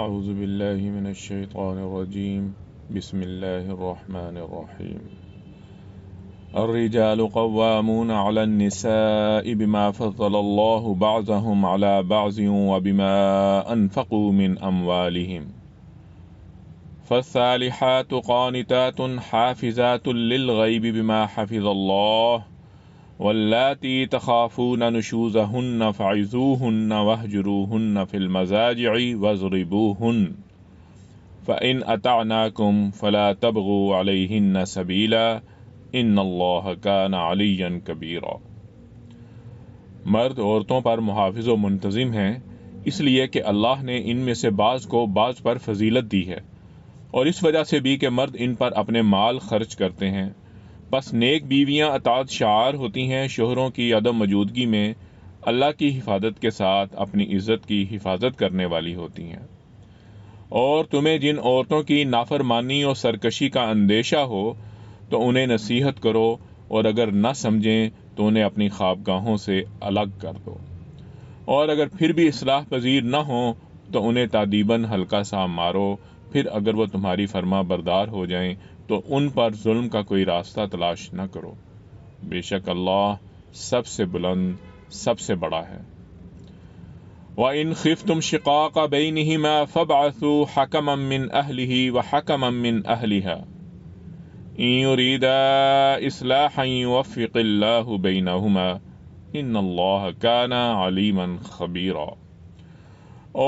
اعوذ باللہ من الشیطان الرجیم بسم اللہ الرحمن الرحیم الرجال قوامون على النساء بما فضل الله بعضهم على بعض وبما أنفقوا من أموالهم فالصالحات قانتات حافظات للغيب بما حفظ الله واللاتي تخافون نشوزهن فعظوهن واهجروهن في المضاجع واضربوهن فإن أطعناكم فلا تبغوا عليهن سبيلا ان اللہ کان علیا کبیرا۔ مرد عورتوں پر محافظ و منتظم ہیں اس لیے کہ اللہ نے ان میں سے بعض کو بعض پر فضیلت دی ہے، اور اس وجہ سے بھی کہ مرد ان پر اپنے مال خرچ کرتے ہیں۔ پس نیک بیویاں اطاعت شعار ہوتی ہیں، شوہروں کی عدم موجودگی میں اللہ کی حفاظت کے ساتھ اپنی عزت کی حفاظت کرنے والی ہوتی ہیں۔ اور تمہیں جن عورتوں کی نافرمانی اور سرکشی کا اندیشہ ہو تو انہیں نصیحت کرو، اور اگر نہ سمجھیں تو انہیں اپنی خوابگاہوں سے الگ کر دو، اور اگر پھر بھی اصلاح پذیر نہ ہوں تو انہیں تادیباً ہلکا سا مارو، پھر اگر وہ تمہاری فرما بردار ہو جائیں تو ان پر ظلم کا کوئی راستہ تلاش نہ کرو، بے شک اللہ سب سے بلند سب سے بڑا ہے۔ وَإِنْ خِفْتُمْ شِقَاقَ بَيْنِهِمَا فَابْعَثُوا حَكَمًا مِّنْ أَهْلِهِ وَحَكَمًا مِّنْ أَهْلِهَا إِنْ يُرِيدَا إِصْلَاحًا يُوَفِّقِ اللَّهُ بَيْنَهُمَا إِنَّ اللَّهَ كَانَ عَلِيمًا خَبِيرًا۔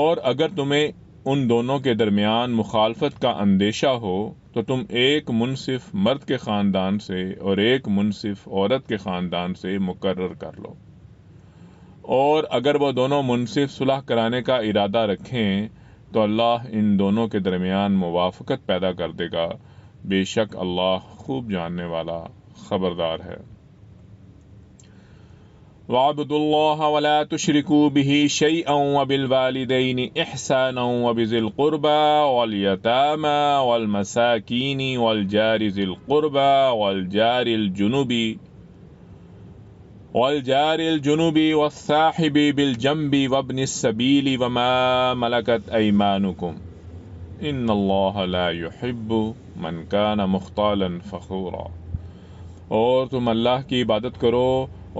اور اگر تمہیں ان دونوں کے درمیان مخالفت کا اندیشہ ہو تو تم ایک منصف مرد کے خاندان سے اور ایک منصف عورت کے خاندان سے مقرر کر لو، اور اگر وہ دونوں منصف صلح کرانے کا ارادہ رکھیں تو اللہ ان دونوں کے درمیان موافقت پیدا کر دے گا، بے شک اللہ خوب جاننے والا خبردار ہے۔ وَاعْبُدُوا اللَّهَ وَلَا تُشْرِكُوا بِهِ شَيْئًا وَبِالْوَالِدَيْنِ إِحْسَانًا وَبِذِي الْقُرْبَى وَالْيَتَامَى وَالْمَسَاكِينِ وَالْجَارِ ذِي الْقُرْبَى وَالْجَارِ الْجُنُبِ وَالصَّاحِبِ بِالْجَنبِ وَابْنِ السَّبِيلِ وَمَا مَلَكَتْ أَيْمَانُكُمْ إِنَّ اللَّهَ لَا يُحِبُّ مَنْ كَانَ مُخْتَالًا فَخُورًا۔ اور تم اللہ کی عبادت کرو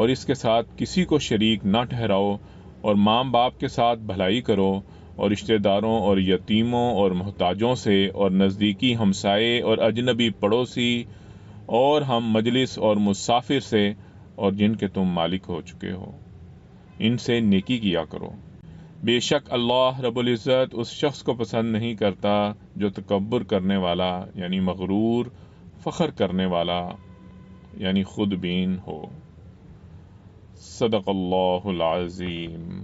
اور اس کے ساتھ کسی کو شریک نہ ٹھہراؤ، اور ماں باپ کے ساتھ بھلائی کرو، اور رشتہ داروں اور یتیموں اور محتاجوں سے، اور نزدیکی ہمسائے اور اجنبی پڑوسی، اور ہم مجلس اور مسافر سے، اور جن کے تم مالک ہو چکے ہو، ان سے نیکی کیا کرو۔ بے شک اللہ رب العزت اس شخص کو پسند نہیں کرتا جو تکبر کرنے والا یعنی مغرور، فخر کرنے والا یعنی خود بین ہو۔ صدق اللہ العظیم۔